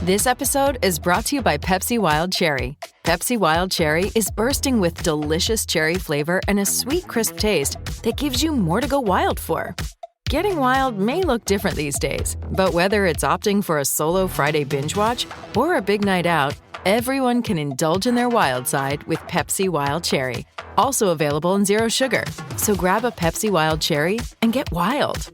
This episode is brought to you by Pepsi Wild Cherry. Pepsi Wild Cherry is bursting with delicious cherry flavor and a sweet, crisp taste that gives you more to go wild for. Getting wild may look different these days, but whether it's opting for a solo Friday binge watch or a big night out, everyone can indulge in their wild side with Pepsi Wild Cherry. Also available in Zero Sugar. So grab a Pepsi Wild Cherry and get wild.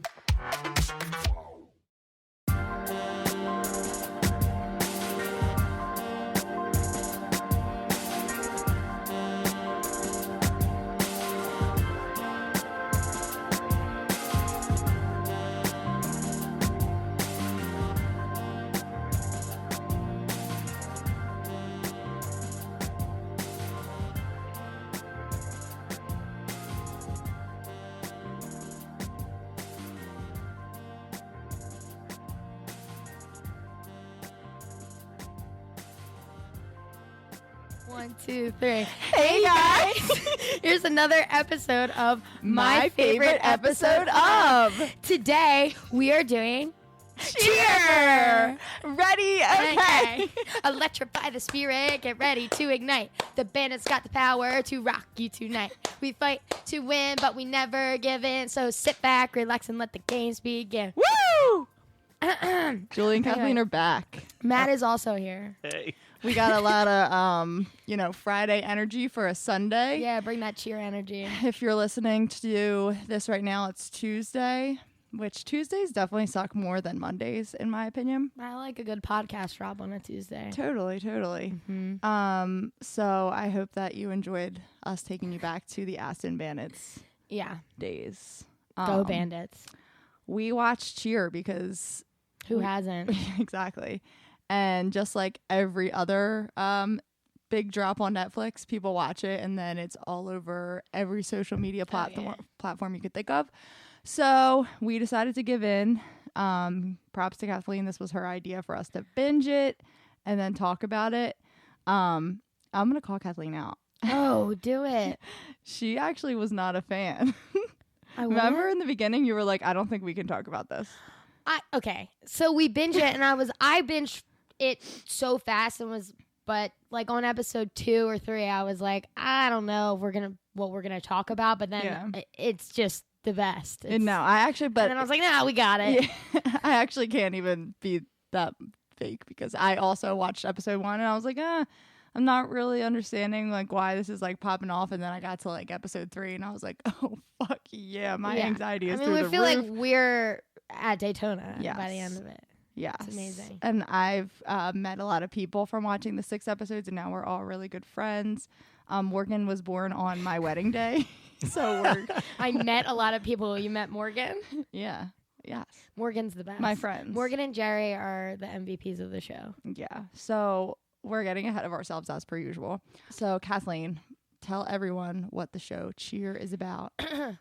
One, two, three. Hey guys! Here's another episode of my favorite episode of. Today we are doing Cheer! Ready? Okay. Electrify the spirit, get ready to ignite. The bandit's got the power to rock you tonight. We fight to win, but we never give in. So sit back, relax, and let the games begin. Woo! Julie and Kathleen are back. Matt is also here. Hey. We got a lot of, Friday energy for a Sunday. Yeah, bring that cheer energy. If you're listening to this right now, it's Tuesday, which Tuesdays definitely suck more than Mondays, in my opinion. I like a good podcast drop on a Tuesday. Totally. Mm-hmm. So I hope that you enjoyed us taking you back to the Aston Bandits days. Go Bandits. We watched Cheer because... Who hasn't? Exactly. And just like every other big drop on Netflix, people watch it, and then it's all over every social media platform you could think of. So we decided to give in. Props to Kathleen. This was her idea for us to binge it and then talk about it. I'm going to call Kathleen out. Oh, do it. She actually was not a fan. Remember in the beginning, you were like, I don't think we can talk about this. Okay. So we binged it, and I binged it so fast but like on episode 2 or 3, I was like, I don't know what we're gonna talk about, but then it's just the best. No, and then I was like, nah, we got it. Yeah, I actually can't even be that fake because I also watched episode 1 and I was like, I'm not really understanding like why this is like popping off, and then I got to like episode 3 and I was like, oh fuck yeah, my anxiety is through the roof. We feel like we're at Daytona by the end of it. Yes. It's amazing. And I've met a lot of people from watching the 6 episodes, and now we're all really good friends. Morgan was born on my wedding day. I met a lot of people. You met Morgan? Yeah. Yes. Morgan's the best. My friends. Morgan and Jerry are the MVPs of the show. Yeah. So we're getting ahead of ourselves as per usual. So Kathleen, tell everyone what the show Cheer is about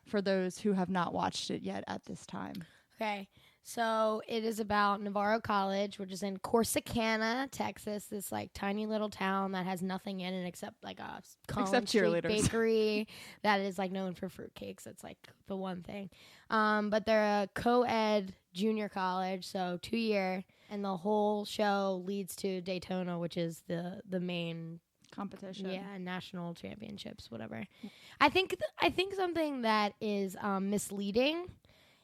for those who have not watched it yet at this time. Okay. So it is about Navarro College, which is in Corsicana, Texas, this like tiny little town that has nothing in it except like a College Street bakery that is like known for fruitcakes. It's like the one thing. But they're a co-ed junior college, so 2-year, and the whole show leads to Daytona, which is the main competition. Yeah, national championships, whatever. I think something that is misleading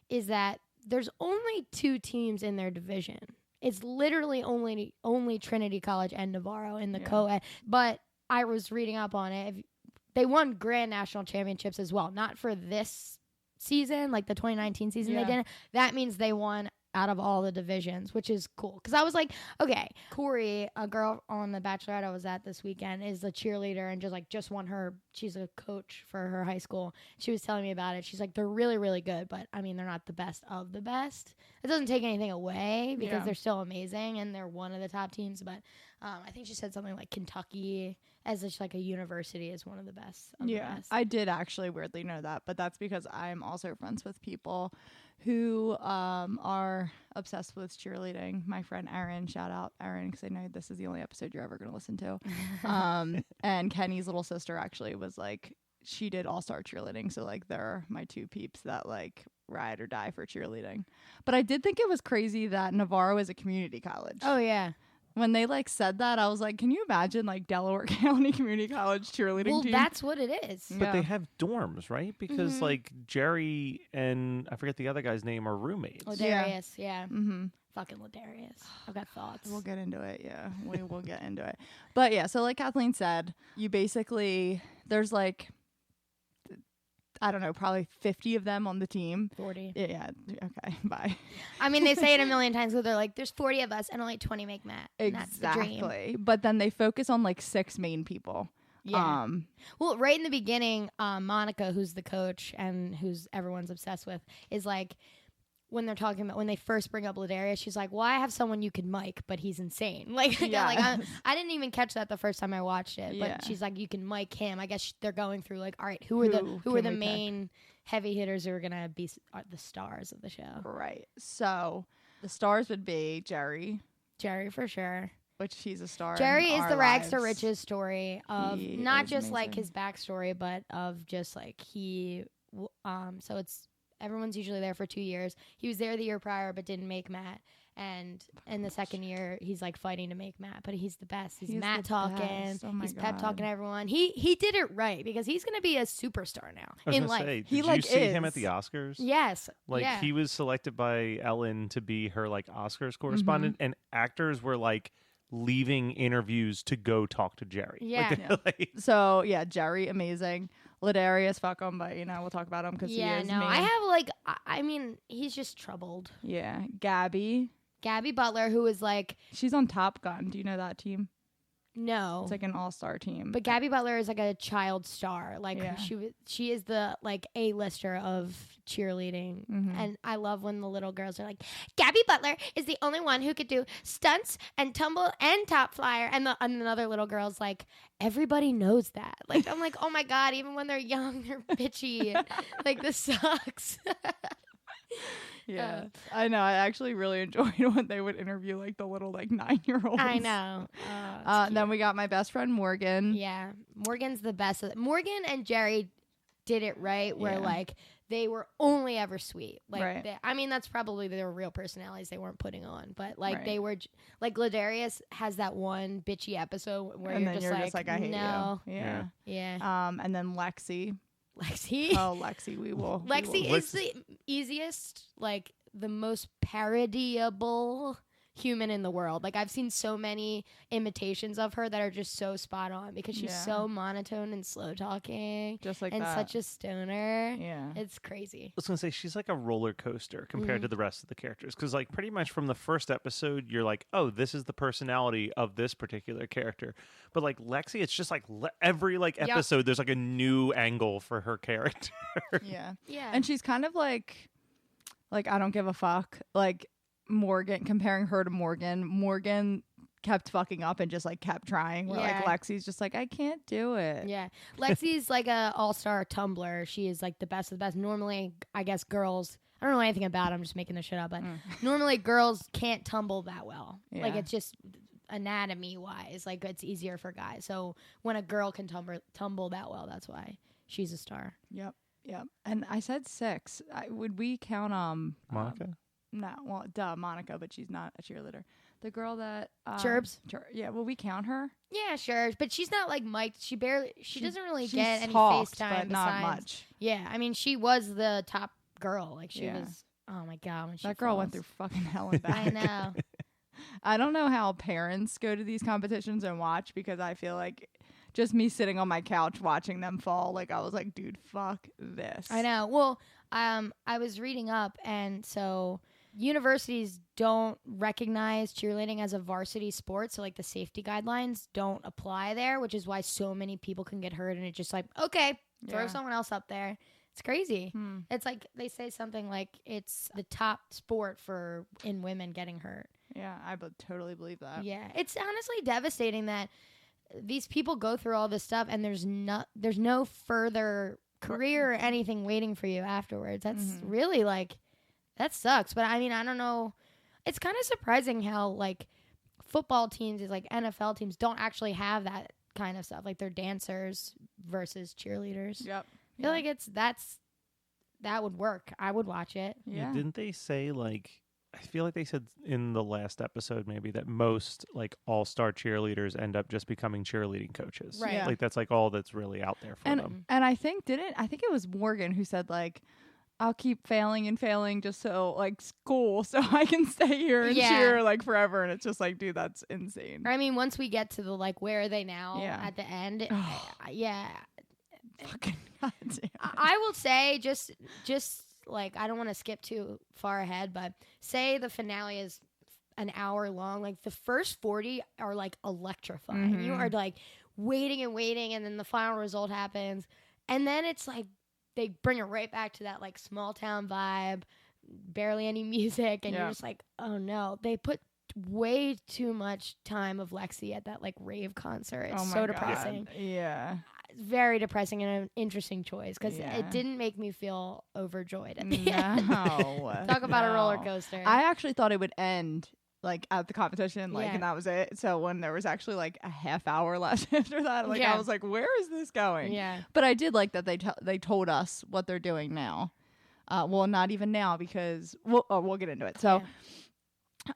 is that there's only 2 teams in their division. It's literally only Trinity College and Navarro in the co-ed. But I was reading up on it. They won grand national championships as well. Not for this season, like the 2019 season they didn't. That means they won out of all the divisions, which is cool. Because I was like, okay, Corey, a girl on The Bachelorette I was at this weekend, is a cheerleader and just won her. She's a coach for her high school. She was telling me about it. She's like, they're really, really good, but I mean, they're not the best of the best. It doesn't take anything away because they're still amazing and they're one of the top teams. But I think she said something like Kentucky as just like a university is one of the best. Of the best. I did actually weirdly know that, but that's because I'm also friends with people who are obsessed with cheerleading. My friend Erin, shout out Erin, because I know this is the only episode you're ever going to listen to. And Kenny's little sister actually was like, she did all-star cheerleading, so like they're my 2 peeps that like ride or die for cheerleading. But I did think it was crazy that Navarro is a community college. Oh yeah. When they like said that, I was like, can you imagine like Delaware County Community College cheerleading Well, team? that's what it is. But they have dorms, right? Because like Jerry and I forget the other guy's name are roommates. Ladarius, yeah. Mm-hmm. Fucking Ladarius. I've got thoughts. We'll get into it. Yeah, we will get into it. But yeah, so like Kathleen said, you basically, there's like, I don't know, probably 50 of them on the team. 40. Yeah. Okay. Bye. I mean, they say it a million times, but they're like, there's 40 of us and only 20 make Matt. And that's the dream. Exactly. But then they focus on like 6 main people. Yeah. Well, right in the beginning, Monica, who's the coach and who's everyone's obsessed with, is like, when they're talking about when they first bring up Ladarius, she's like, "Well, I have someone you can mic, but he's insane." Like, I didn't even catch that the first time I watched it. But she's like, "You can mic him." I guess they're going through like, all right, who are the main heavy hitters who are gonna be the stars of the show? Right. So the stars would be Jerry for sure. Which he's a star. Jerry in is our the rags to lives. riches story of He not is just like amazing. his backstory, but of just like so it's. Everyone's usually there for 2 years. He was there the year prior, but didn't make Matt. And in the second year, he's like fighting to make Matt, but he's the best. He's Matt talking. Oh he's God. pep talking to everyone. He did it right because he's going to be a superstar now I was in gonna life. say, did He, you like, see him is. at the Oscars? Yes. Like yeah. he was selected by Ellen to be her like Oscars correspondent, and actors were like leaving interviews to go talk to Jerry. Yeah. Like, So yeah, Jerry, amazing. Ladarius, fuck him, but we'll talk about him because he is no, mean. I have like, I mean, he's just troubled. Yeah, Gabby. Gabby Butler, who is like, She's on Top Gun. Do you know that team? no. It's like an all-star team. But Gabby Butler is like a child star. Like Yeah. she is the like A-lister of cheerleading. Mhm. And I love when the little girls are like, Gabby Butler is the only one who could do stunts and tumble and top flyer. And another little girl's like, everybody knows that. Like I'm like, oh my God, even when they're young, they're bitchy. Like this sucks. Yeah, I know. I actually really enjoyed when they would interview like the little like 9-year-olds. I know. Then we got my best friend Morgan. Yeah, Morgan's the best. Morgan and Jerry did it right, where Yeah. like they were only ever sweet. Like, Right. I mean, that's probably their real personalities they weren't putting on, but like Right. they were like Ladarius has that one bitchy episode where And you're then just like, I hate no, you. Yeah. yeah, And then Lexi. Lexi. Oh, Lexi, we will. Lexi is the easiest, like the most parodiable human in the world. Like I've seen so many imitations of her that are just so spot on because she's Yeah. so monotone and slow talking Just like and that. such a stoner. Yeah. It's crazy. I was gonna say she's like a roller coaster compared to the rest of the characters, because like pretty much from the first episode you're like, oh, this is the personality of this particular character, but like Lexi, it's just like every like Yep. episode there's like a new angle for her character. Yeah. Yeah. And she's kind of like I don't give a fuck. Like Morgan, comparing her to Morgan kept fucking up and just like kept trying. Where Yeah. like Lexi's just like, I can't do it. Yeah. Lexi's like a all-star tumbler. She is like the best of the best. Normally, I guess girls, I don't know anything about it. I'm just making this shit up, but normally girls can't tumble that well. Like Yeah. it's just anatomy wise, like it's easier for guys. So when a girl can tumble that well, that's why she's a star. Yep. And I said 6. Would we count Monica? No, well, duh, Monica, but she's not a cheerleader. The girl that Chirps? Yeah, will we count her? Yeah, sure, but she's not like mic'd. She doesn't really She's get any talked, FaceTime but not besides- much. Yeah, I mean, she was the top girl. Like she Yeah. was. Oh my God, when she That girl went falls. through fucking hell and back. I know. I don't know how parents go to these competitions and watch, because I feel like just me sitting on my couch watching them fall, like I was like, dude, fuck this. I know. Well, I was reading up, and so universities don't recognize cheerleading as a varsity sport, so like the safety guidelines don't apply there, which is why so many people can get hurt. And it's just like, okay, throw Yeah. someone else up there. It's crazy. It's like they say something like it's the top sport for in women getting hurt. Yeah, I totally believe that. Yeah, it's honestly devastating that these people go through all this stuff and there's no further career or anything waiting for you afterwards. That's really like, that sucks. But I mean, I don't know. It's kind of surprising how like football teams is like NFL teams don't actually have that kind of stuff. Like they're dancers versus cheerleaders. Yep. I feel like that would work. I would watch it. Yeah. Didn't they say like I feel like they said in the last episode maybe that most like all-star cheerleaders end up just becoming cheerleading coaches. Right. Yeah. Like that's like all that's really out there for them. And I think it was Morgan who said like, I'll keep failing and failing just so like school so I can stay here and cheer like forever. And it's just like, dude, that's insane. I mean, once we get to the like, where are they now at the end? Fucking goddamn. I will say just like, I don't want to skip too far ahead, but say the finale is an hour long. Like the first 40 are like electrifying. Mm-hmm. You are like waiting and waiting, and then the final result happens, and then it's like they bring it right back to that like small town vibe, barely any music, and you're just like, oh no, they put way too much time of Lexi at that like rave concert. It's so depressing. God. Yeah. Very depressing and an interesting choice because it didn't make me feel overjoyed at the end. Talk about a roller coaster. I actually thought it would end like at the competition, like, and that was it. So when there was actually like a half hour left after that, like I was like, where is this going? Yeah. But I did like that they told us what they're doing now. Well, not even now because we'll get into it. So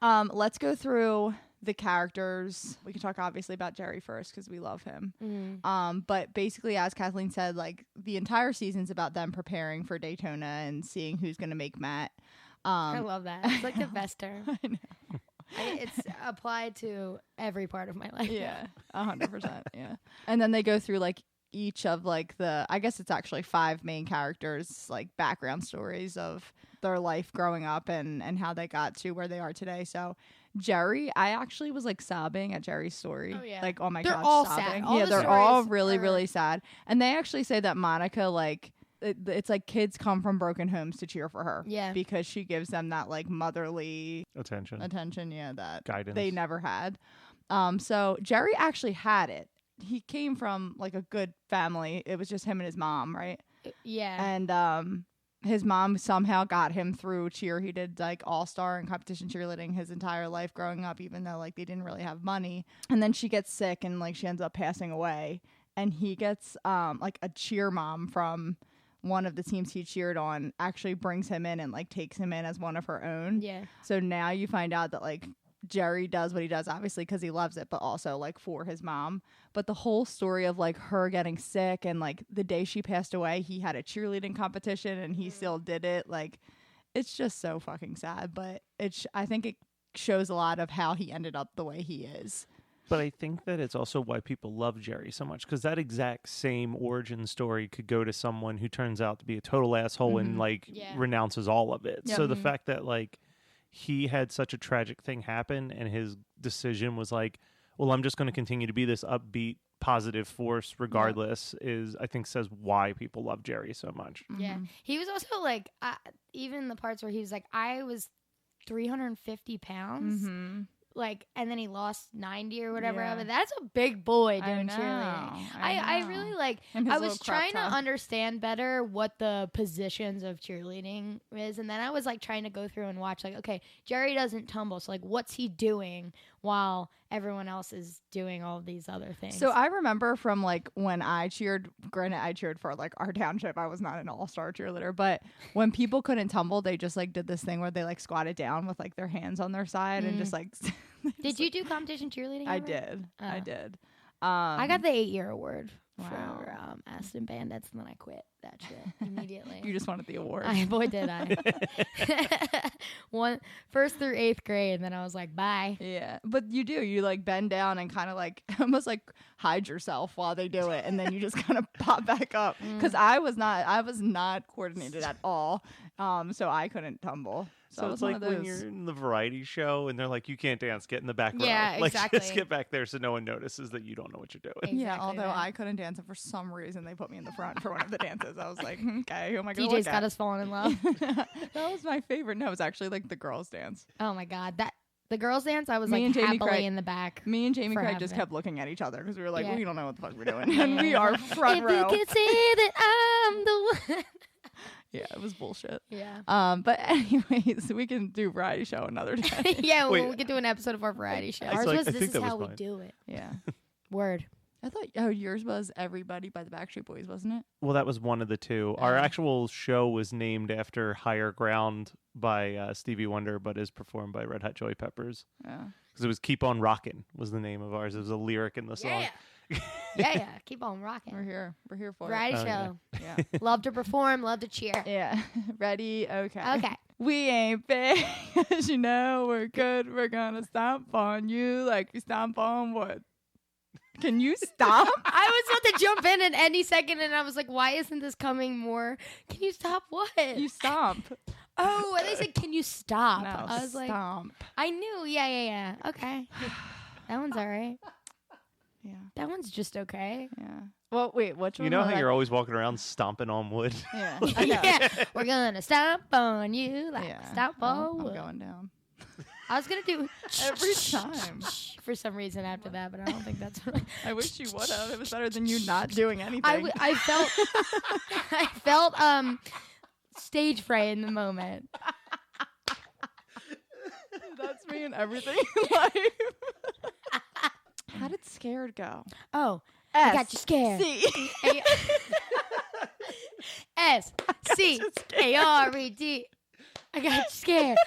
let's go through the characters. We can talk obviously about Jerry first because we love him. But basically, as Kathleen said, like the entire season's about them preparing for Daytona and seeing who's going to make Matt. I love that. It's like the best term. I know. It's applied to every part of my life. Yeah, 100%. Yeah. And then they go through like each of like I guess it's actually 5 main characters, like background stories of their life growing up and how they got to where they are today. So Jerry, I actually was like sobbing at Jerry's story. Oh, yeah. Like, oh my They're gosh, all sobbing. sad. All yeah, the they're all stories really, are- really sad. And they actually say that Monica, like, it's like kids come from broken homes to cheer for her. Yeah. Because she gives them that like motherly Attention. yeah, that Guidance. they never had. So Jerry actually had it. He came from like a good family. It was just him and his mom, right? Yeah. And his mom somehow got him through cheer. He did like all-star and competition cheerleading his entire life growing up, even though like they didn't really have money. And then she gets sick and like she ends up passing away. And he gets like a cheer mom from one of the teams he cheered on actually brings him in and like takes him in as one of her own. Yeah. So now you find out that like Jerry does what he does, obviously because he loves it, but also like for his mom. But the whole story of like her getting sick and like the day she passed away, he had a cheerleading competition and he still did it. Like, it's just so fucking sad. But I think it shows a lot of how he ended up the way he is. But I think that it's also why people love Jerry so much, because that exact same origin story could go to someone who turns out to be a total asshole and like renounces all of it. Yep. So the fact that like he had such a tragic thing happen and his decision was like, well, I'm just going to continue to be this upbeat, positive force regardless is, I think, says why people love Jerry so much. Yeah. He was also like, even the parts where he was like, I was 350 pounds. Like, and then he lost 90 or whatever. Yeah. But that's a big boy I doing know, cheerleading. I I know. really like, And his I little was crop trying to top. understand better what the positions of cheerleading is. And then I was like trying to go through and watch like, okay, Jerry doesn't tumble. So like, what's he doing while everyone else is doing all of these other things? So I remember from like when I cheered, granted I cheered for like our township. I was not an all-star cheerleader, but when people couldn't tumble, they just like did this thing where they like squatted down with like their hands on their side and just like. Did you do competition cheerleading? I ever? did. I Oh. did. I got the 8-year award Wow. for Aston Bandits, and then I quit that shit immediately. You just wanted the award. Boy, did I. First through 8th grade, and then I was like, bye. Yeah, but you do. You like bend down and kind of like almost like hide yourself while they do it, and then you just kind of pop back up. Because I was not coordinated at all, so I couldn't tumble. So it it's was one like of when those- you're in the variety show and they're like, you can't dance, get in the back row. Yeah, Like, exactly. just get back there so no one notices that you don't know what you're doing. Yeah, Exactly although that. I couldn't dance, and for some reason they put me in the front for one of the dances. I was like, okay, who am I going to DJ's look got at? us falling in love. That was my favorite. No, it was actually like the girls' dance. Oh my god, the girls dance. I was Me like and Jamie happily Craig- in the back. Me and Jamie For Craig half just of it. kept looking at each other because we were like, Yeah. we don't know what the fuck we're doing, and we are front if row. you could say that I'm the one. Yeah, it was bullshit. Yeah. But anyways, we can do variety show another day. Yeah, Wait. we could do an episode of our variety show. I Ours like- was I this think is that was how we mine. do it. Yeah. Word. I thought yours was Everybody by the Backstreet Boys, wasn't it? Well, that was one of the two. Our actual show was named after Higher Ground by Stevie Wonder, but is performed by Red Hot Chili Peppers. Yeah. Because it was Keep On Rockin' was the name of ours. It was a lyric in the song. Yeah. Keep on rocking. We're here. We're here for Variety it. show. Yeah. Love to perform. Love to cheer. Yeah. Ready? Okay. Okay. We ain't big, as you know. We're good. We're gonna stomp on you like we stomp on wood. Can you stop? I was about to jump in at any second, and I was like, why isn't this coming more? Can you stop what? You stomp. Oh, and they said, can you stop? No, I was like, stomp. I knew. Yeah. Okay. That one's all right. Yeah. That one's just okay. Yeah. Well, wait. Which one? You know was how that? you're always walking around stomping on wood? Yeah. I know. Yeah. We're going to stomp on you like Yeah. stomp on I'm wood. going down. I was going to do Every time. for some reason after that, but I don't think that's right. I wish you would have. It was better than you not doing anything. I felt I felt stage fright in the moment. That's me and everything in life. How did Scared go? Oh, I got you scared. C. SCARED. I got you scared.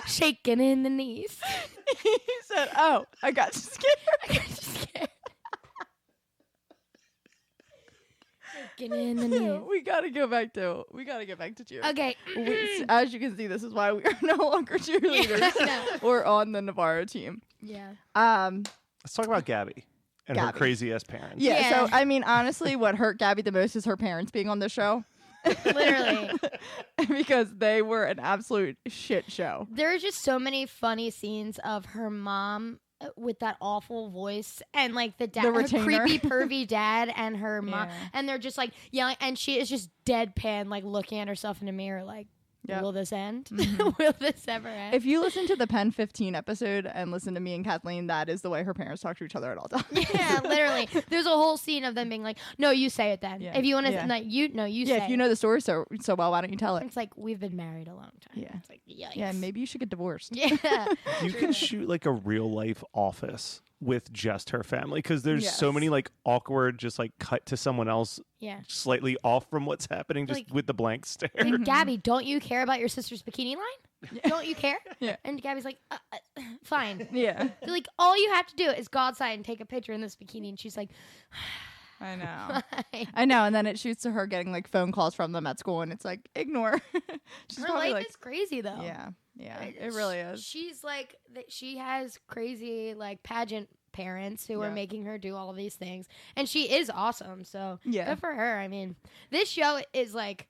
Shaking in the knees. He said, "Oh, I got you scared." I got you scared. Shaking in the knees. We gotta get back to cheer. Okay. As you can see, this is why we are no longer cheerleaders. No. We're on the Navarro team. Yeah. Let's talk about Gabby and her Gabby. crazy ass parents. Yeah, Yeah. so I mean, honestly, what hurt Gabby the most is her parents being on the show. Literally. Because they were an absolute shit show. There are just so many funny scenes of her mom with that awful voice and like the dad, The her retainer. creepy pervy dad and her mom, Yeah. and they're just like yelling, and she is just deadpan, like looking at herself in the mirror, like, Yep. will this end? Mhm. Will this ever end? If you listen to the Pen 15 episode and listen to me and Kathleen, that is the way her parents talk to each other at all times. Yeah, literally. There's a whole scene of them being like, "No, you say it then. Yeah. If you want to, Yeah. you Yeah, say if you it." know the story so well, why don't you tell it? It's like we've been married a long time. Yeah. It's like, yikes. Yeah, maybe you should get divorced. Yeah. You can shoot like a real life Office with just her family because there's so Yes. many like awkward, just like cut to someone else Yeah. slightly off from what's happening, just Like- with the blank stare. Like, Gabby, don't you care about your sister's bikini line? Yeah. Don't you care? Yeah. And Gabby's like, fine. Yeah, They're like, all you have to do is go outside and take a picture in this bikini. And she's like, I know. fine. I know, and then it shoots to her getting like phone calls from them at school, and it's like, ignore. She's Her probably life like, is crazy, though. yeah, it really is. She's like, she has crazy, like, pageant parents who are Yeah. making her do all of these things. And she is awesome. So, Yeah. good for her. I mean, this show is like,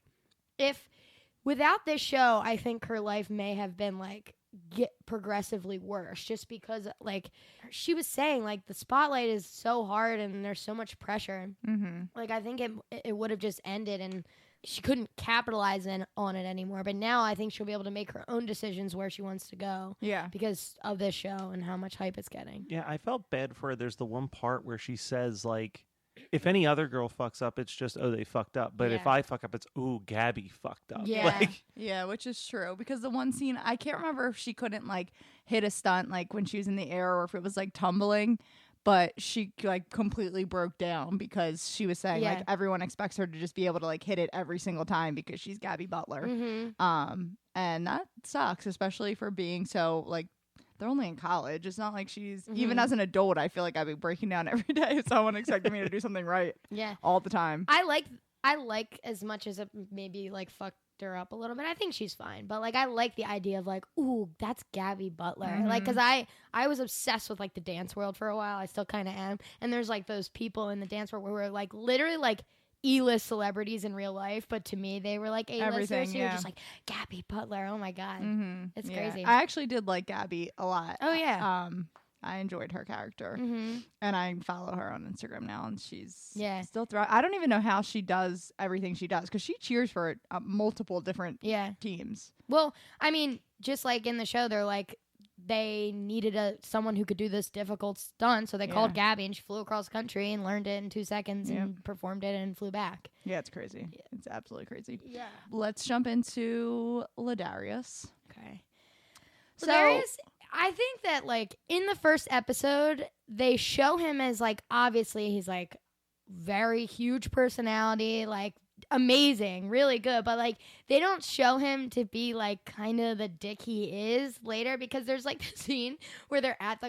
without this show, I think her life may have been like, get progressively worse just because like she was saying like the spotlight is so hard and there's so much pressure. Mm-hmm. Like I think it would have just ended and she couldn't capitalize on it anymore, but now I think she'll be able to make her own decisions where she wants to go Yeah, because of this show and how much hype it's getting. Yeah, I felt bad for her. There's the one part where she says like, if any other girl fucks up, it's just, oh, they fucked up. But if Yeah. I fuck up, it's, ooh, Gabby fucked up. Yeah. Like, yeah, which is true because the one scene I can't remember if she couldn't like hit a stunt like when she was in the air or if it was like tumbling, but she like completely broke down because she was saying Yeah. like everyone expects her to just be able to like hit it every single time because she's Gabby Butler. Mm-hmm. And that sucks, especially for being so like they're only in college. It's not like she's even Mhm. as an adult. I feel like I'd be breaking down every day if someone expected me to do something right Yeah. all the time. I like as much as it maybe like fucked her up a little bit. I think she's fine, but like I like the idea of like, ooh, that's Gabby Butler. Like, cause I was obsessed with like the dance world for a while. I still kind of am. And there's like those people in the dance world who were like literally like E-list celebrities in real life, but to me they were like A-listers. Everything, So you're yeah. just like Gabby Butler. Oh my god, it's Yeah. crazy. I actually did like Gabby a lot. Oh yeah. I enjoyed her character, Mm-hmm. and I follow her on Instagram now, and she's Yeah. still thriving. I don't even know how she does everything she does because she cheers for multiple different Yeah. teams. Well, I mean, just like in the show, they're like they needed someone who could do this difficult stunt, so they called Yeah. Gabby, and she flew across country and learned it in 2 seconds and performed it and flew back. Yeah, it's crazy. It's absolutely crazy. Yeah. Let's jump into Ladarius. Okay. So- So Darius, I think that, like, in the first episode, they show him as, like, obviously he's, like, very huge personality, like, amazing, really good, but, like, they don't show him to be, like, kind of the dick he is later, because there's, like, the scene where they're at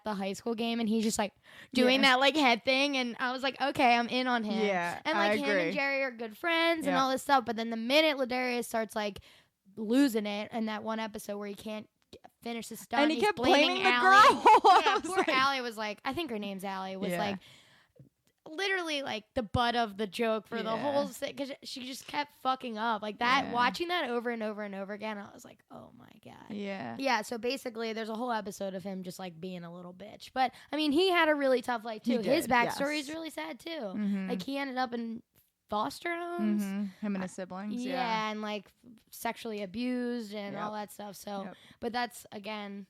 the high school game and he's just, like, doing that, like, head thing, and I was like, okay, I'm in on him. Yeah, and, like, him and Jerry are good friends and all this stuff, but then the minute Ladarius starts, like, losing it in that one episode where he can't finish his stunt, and he kept blaming the Allie. girl. Yeah, poor Allie was like, I think her name's Allie, was like literally like the butt of the joke for the whole thing, because she just kept fucking up like that. Watching that over and over and over again, I was like, oh my god. Yeah, so basically there's a whole episode of him just like being a little bitch, but I mean, he had a really tough life too. His backstory is really sad too. Like, he ended up in foster homes, him and his siblings, and like sexually abused and all that stuff. So but that's again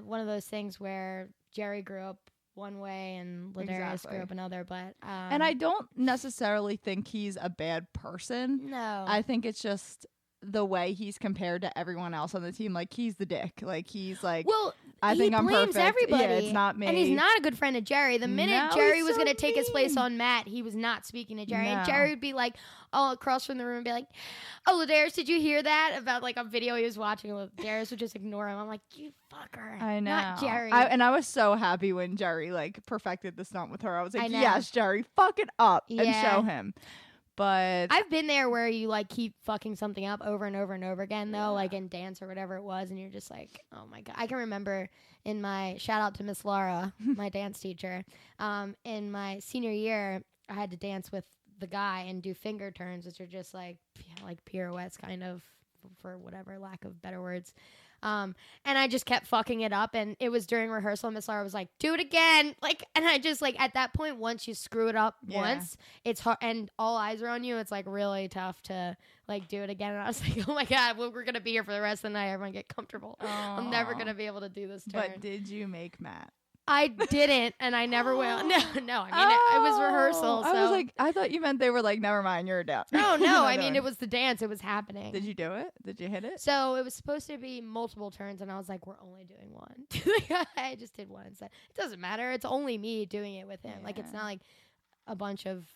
one of those things where Jerry grew up one way and Ladarius grew up another, but and I don't necessarily think he's a bad person. No, I think it's just the way he's compared to everyone else on the team. Like, he's the dick. Like, he's like, well, I think I'm blames perfect. Everybody. Yeah, it's not me. And he's not a good friend of Jerry. The minute Jerry was going to take his place on Matt, he was not speaking to Jerry. And Jerry would be like, all across from the room and be like, oh, Ladarius, did you hear that? About like a video he was watching. Ladarius would just ignore him. I'm like, you fucker. I know. Not Jerry. And I was so happy when Jerry like perfected the stunt with her. I was like, yes, Jerry, fuck it up and show him. But I've been there where you like keep fucking something up over and over and over again, though, like in dance or whatever it was, and you're just like, oh my god. I can remember in my shout out to Miss Laura, my dance teacher, in my senior year, I had to dance with the guy and do finger turns, which are just like pirouettes, kind of, for whatever lack of better words. And I just kept fucking it up, and it was during rehearsal, and Miss Laura was like, do it again. Like, and I just like, at that point, once you screw it up once, it's hard, and all eyes are on you. It's like really tough to like do it again. And I was like, oh my god, well, we're gonna be here for the rest of the night. Everyone get comfortable. I'm never gonna be able to do this turn. But did you make Matt? I didn't, and I never will. No. I mean, it was rehearsal. So. I was like, I thought you meant they were like, never mind, you're down. No. I mean, it was the dance. It was happening. Did you do it? Did you hit it? So it was supposed to be multiple turns, and I was like, we're only doing one. I just did one instead. It doesn't matter. It's only me doing it with him. Like, it's not like a bunch of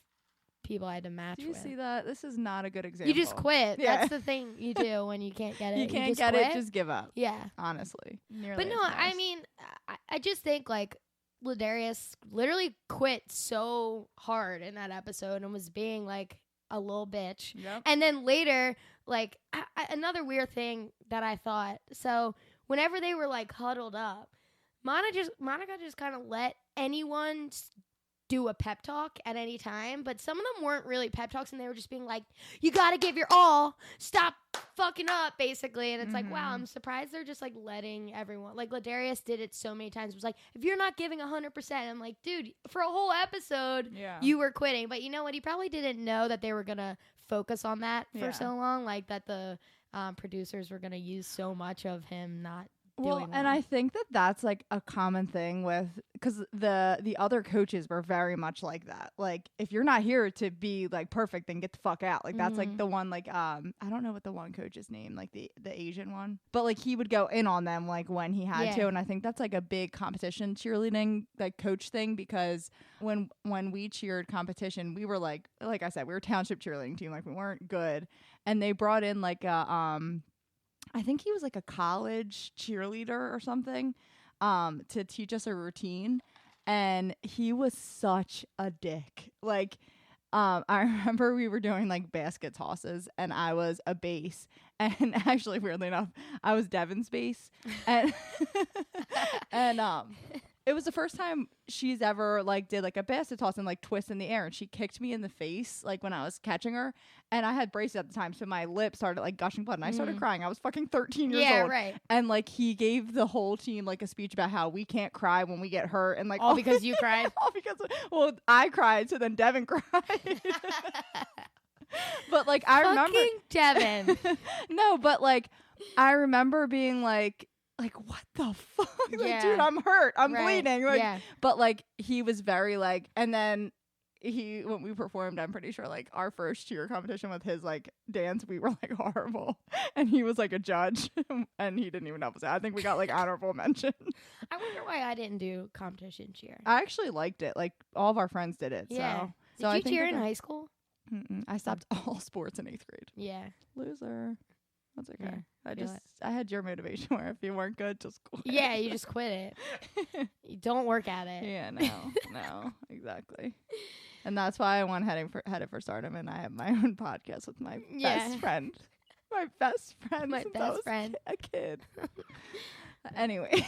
people I had to match with. Do you see that? This is not a good example. You just quit. That's the thing you do when you can't get it. You can't just get quit. it, just give up. Yeah. Honestly. But no, I mean, I just think like Ladarius literally quit so hard in that episode and was being like a little bitch. Yep. And then later, like another weird thing that I thought, so whenever they were like huddled up, Monica just kind of let anyone do a pep talk at any time, but some of them weren't really pep talks, and they were just being like, you gotta give your all, stop fucking up, basically. And it's like, wow, I'm surprised they're just like letting everyone, like Ladarius did it so many times. It was like, if you're not giving 100%, I'm like, dude, for a whole episode you were quitting. But you know what, he probably didn't know that they were gonna focus on that for so long, like that the producers were gonna use so much of him not doing and I think that that's like a common thing with, because the other coaches were very much like that. Like, if you're not here to be like perfect, then get the fuck out. Like, that's like the one, like I don't know what the one coach's name, like the Asian one, but like he would go in on them like when he had to. And I think that's like a big competition cheerleading like coach thing, because when we cheered competition, we were like I said, we were a township cheerleading team, like we weren't good, and they brought in like a I think he was like a college cheerleader or something, to teach us a routine. And he was such a dick. Like, I remember we were doing like basket tosses, and I was a base. And actually, weirdly enough, I was Devin's base. And it was the first time she's ever like did like a basket toss and like twist in the air, and she kicked me in the face like when I was catching her, and I had braces at the time, so my lip started like gushing blood, and I started crying. I was fucking 13 years old. Yeah, right. And like he gave the whole team like a speech about how we can't cry when we get hurt, and like all because you cried. All because I cried, so then Devin cried. But like I remember Devin. No, but like I remember being like what the fuck? Like, dude, I'm hurt. I'm bleeding. Like, but like he was very like, and then when we performed, I'm pretty sure like our first cheer competition with his like dance, we were like horrible, and he was like a judge, and he didn't even help us out. I think we got like honorable mention. I wonder why I didn't do competition cheer. I actually liked it. Like all of our friends did it. Yeah. So Did you cheer in high school? I stopped all sports in 8th grade. Yeah. Loser. That's okay. Yeah, I had your motivation where if you weren't good, just quit. Yeah, you just quit it. You don't work at it. Yeah, no, exactly. And that's why I went headed for stardom, and I have my own podcast with my best friend. My best friend. My best friend. A kid. Anyways,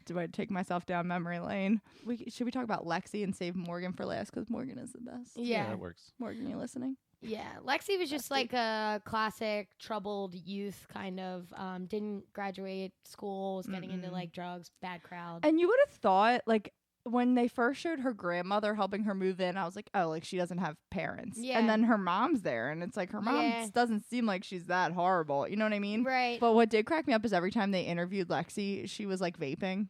do I take myself down memory lane? Should we talk about Lexi and save Morgan for last? Because Morgan is the best. Yeah, that works. Morgan, you listening? Yeah, Lexi was just like a classic troubled youth kind of. Didn't graduate school, was getting into like drugs, bad crowd. And you would have thought like when they first showed her grandmother helping her move in, I was like, oh, like she doesn't have parents. Yeah. And then her mom's there, and it's like her mom doesn't seem like she's that horrible. You know what I mean? Right. But what did crack me up is every time they interviewed Lexi, she was like vaping.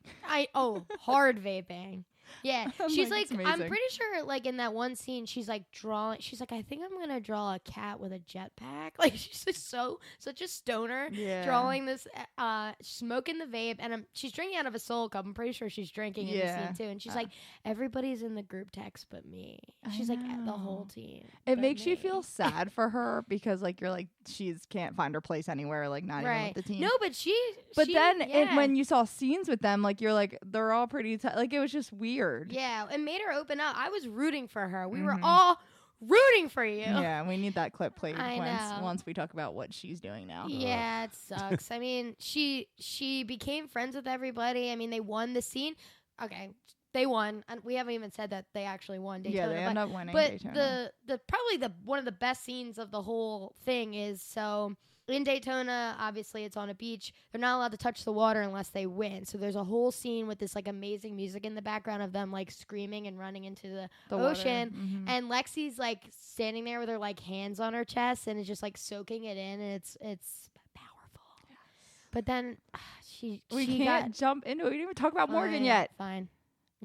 Hard vaping. Yeah, she's like I'm amazing. pretty sure like in that one scene she's like drawing. She's like, I think I'm gonna draw a cat with a jetpack. Like she's just such a stoner drawing this, smoking the vape, and she's drinking out of a Soul Cup. I'm pretty sure she's drinking in the scene too. And she's like, everybody's in the group text but me. She's like the whole team. It makes you feel sad for her because like you're like she's can't find her place anywhere. Like not even with the team. No, but when you saw scenes with them, like you're like they're all pretty. Like it was just weird. Yeah, it made her open up. I was rooting for her. We were all rooting for you. Yeah, we need that clip played once we talk about what she's doing now. Yeah, it sucks. I mean, she became friends with everybody. I mean, they won the scene. Okay, they won. And we haven't even said that they actually won Daytona. Yeah, they end up winning but Daytona. the probably one of the best scenes of the whole thing is in Daytona, obviously it's on a beach. They're not allowed to touch the water unless they win. So there's a whole scene with this like amazing music in the background of them like screaming and running into the ocean. Mm-hmm. And Lexi's like standing there with her like hands on her chest and is just like soaking it in, and it's powerful. Yes. But then we can't jump into it. We didn't even talk about Morgan yet. Fine.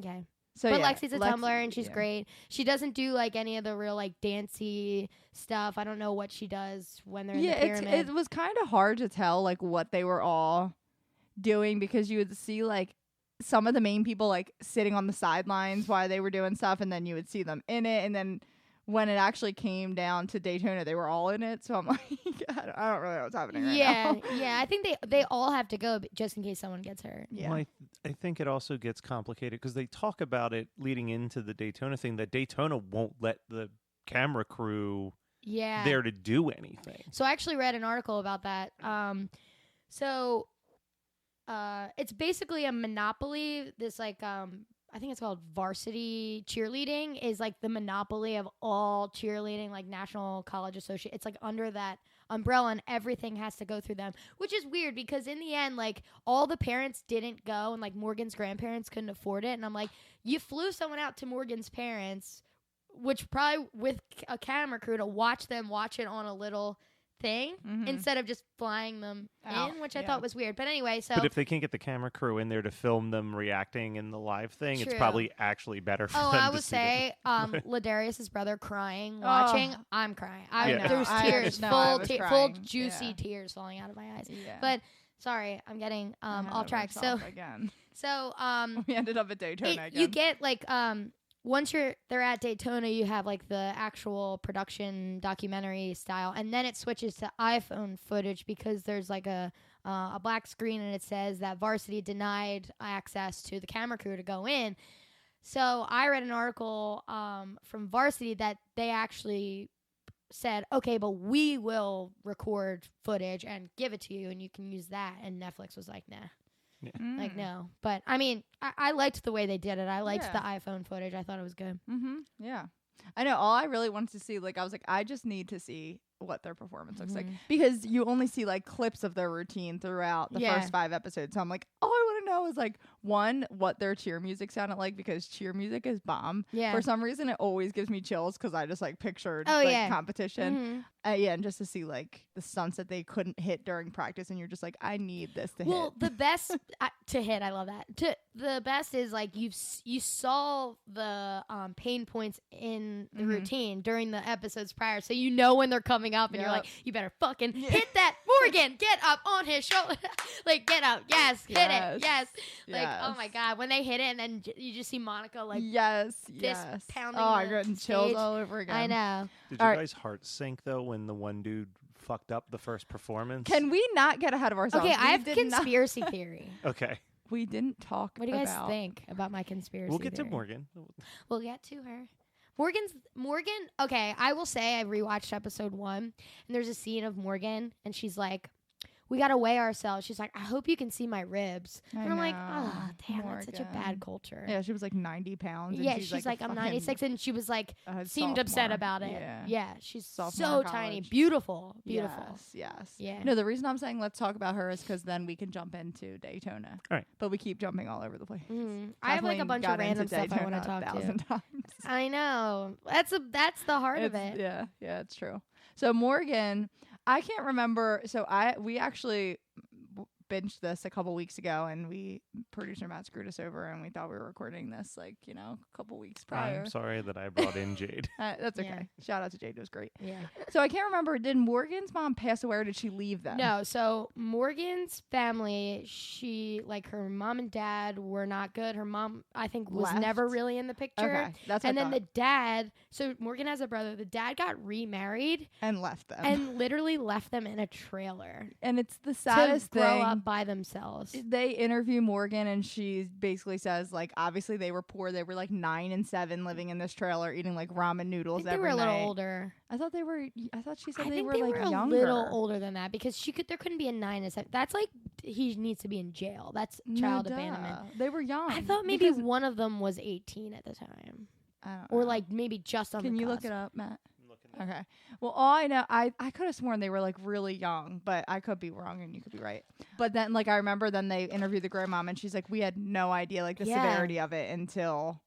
Okay. So but Lexi's a tumbler and she's great. She doesn't do like any of the real like dancey stuff. I don't know what she does when they're in the pyramid. It was kind of hard to tell like what they were all doing because you would see like some of the main people like sitting on the sidelines while they were doing stuff, and then you would see them in it, and then when it actually came down to Daytona, they were all in it. So I'm like, I don't really know what's happening right now. Yeah. I think they all have to go just in case someone gets hurt. Yeah. Well, I think it also gets complicated because they talk about it leading into the Daytona thing that Daytona won't let the camera crew there to do anything. So I actually read an article about that. It's basically a monopoly. This like I think it's called varsity cheerleading is like the monopoly of all cheerleading, like National College Association. It's like under that umbrella and everything has to go through them, which is weird because in the end, like all the parents didn't go and like Morgan's grandparents couldn't afford it. And I'm like, you flew someone out to Morgan's parents, which probably with a camera crew to watch them watch it on a little thing instead of just flying them in, which I thought was weird. But anyway, But if they can't get the camera crew in there to film them reacting in the live thing, it's probably actually better for them I to would see say Ladarius's brother crying, watching. I'm crying. There was tears, full juicy tears falling out of my eyes. Yeah. But sorry, I'm getting off track. So we ended up at Daytona again. You get like once they're at Daytona, you have like the actual production documentary style, and then it switches to iPhone footage because there's like a black screen and it says that Varsity denied access to the camera crew to go in. So I read an article from Varsity that they actually said, okay, but we will record footage and give it to you and you can use that. And Netflix was like, nah. Yeah. Like, no. But, I mean, I liked the way they did it. I liked the iPhone footage. I thought it was good. Yeah. I know. All I really wanted to see, like, I was like, I just need to see what their performance looks like. Because you only see, like, clips of their routine throughout the first 5 episodes. So I'm like, oh, I want to know is like one, what their cheer music sounded like, because cheer music is bomb. Yeah. For some reason, it always gives me chills because I just like pictured competition. Mm-hmm. And just to see like the stunts that they couldn't hit during practice, and you're just like, I need this to hit. Well, the best to hit, I love that. The best is like you saw the pain points in the routine during the episodes prior, so you know when they're coming up, and you're like, you better fucking hit that, Morgan, get up on his shoulder, like get up, yes, hit it, yes, like oh my god, when they hit it, and then you just see Monica like pounding. Oh, I'm getting chills all over again. I know. Did you guys heart sink though when the one dude fucked up the first performance? Can we not get ahead of ourselves? Okay, I have conspiracy theory. Okay. We didn't talk about... What do you guys think about my conspiracy We'll get theory? to Morgan. We'll get to her. Morgan, okay, I will say I rewatched episode 1, and there's a scene of Morgan, and she's like, we got to weigh ourselves. She's like, I hope you can see my ribs. And I'm like, oh, damn, Morgan. that's such a bad culture. Yeah, she was like 90 pounds. And yeah, she's like I'm 96, and she was like, seemed upset about it. Yeah, she's so tiny. Beautiful. Yes. Yeah. No, the reason I'm saying let's talk about her is because then we can jump into Daytona. All right. But we keep jumping all over the place. Mm-hmm. I have like a bunch of random stuff I want to talk to. Times. I know. That's the heart of it. Yeah, it's true. So Morgan, I can't remember. So we actually binged this a couple weeks ago, and producer Matt screwed us over, and we thought we were recording this like a couple weeks prior. I'm sorry that I brought in Jade. That's okay. Yeah. Shout out to Jade. It was great. Yeah. So I can't remember. Did Morgan's mom pass away, or did she leave them? No. So Morgan's family, she like her mom and dad were not good. Her mom, I think, was Left. never really in the picture. Okay, that's what and I then thought. the dad. So Morgan has a brother. The dad got remarried And left them. and literally left them in a trailer And it's the saddest to grow thing. up by themselves. They interview Morgan, and she basically says, like, obviously they were poor. They were like 9 and 7 living in this trailer eating like ramen noodles I think they every were a night. little older. I thought she said I they think were they like were younger. a little older than that because there couldn't be a 9 and 7. That's like he needs to be in jail. That's child abandonment. They were young. I thought maybe one of them was 18 at the time, I don't or know. like maybe just on. Can the you cusp. look it up, Matt? Okay. Well, all I know, I could have sworn they were like really young, but I could be wrong and you could be right. But then, like, I remember then they interviewed the grandmom, and she's like, we had no idea like the severity of it until.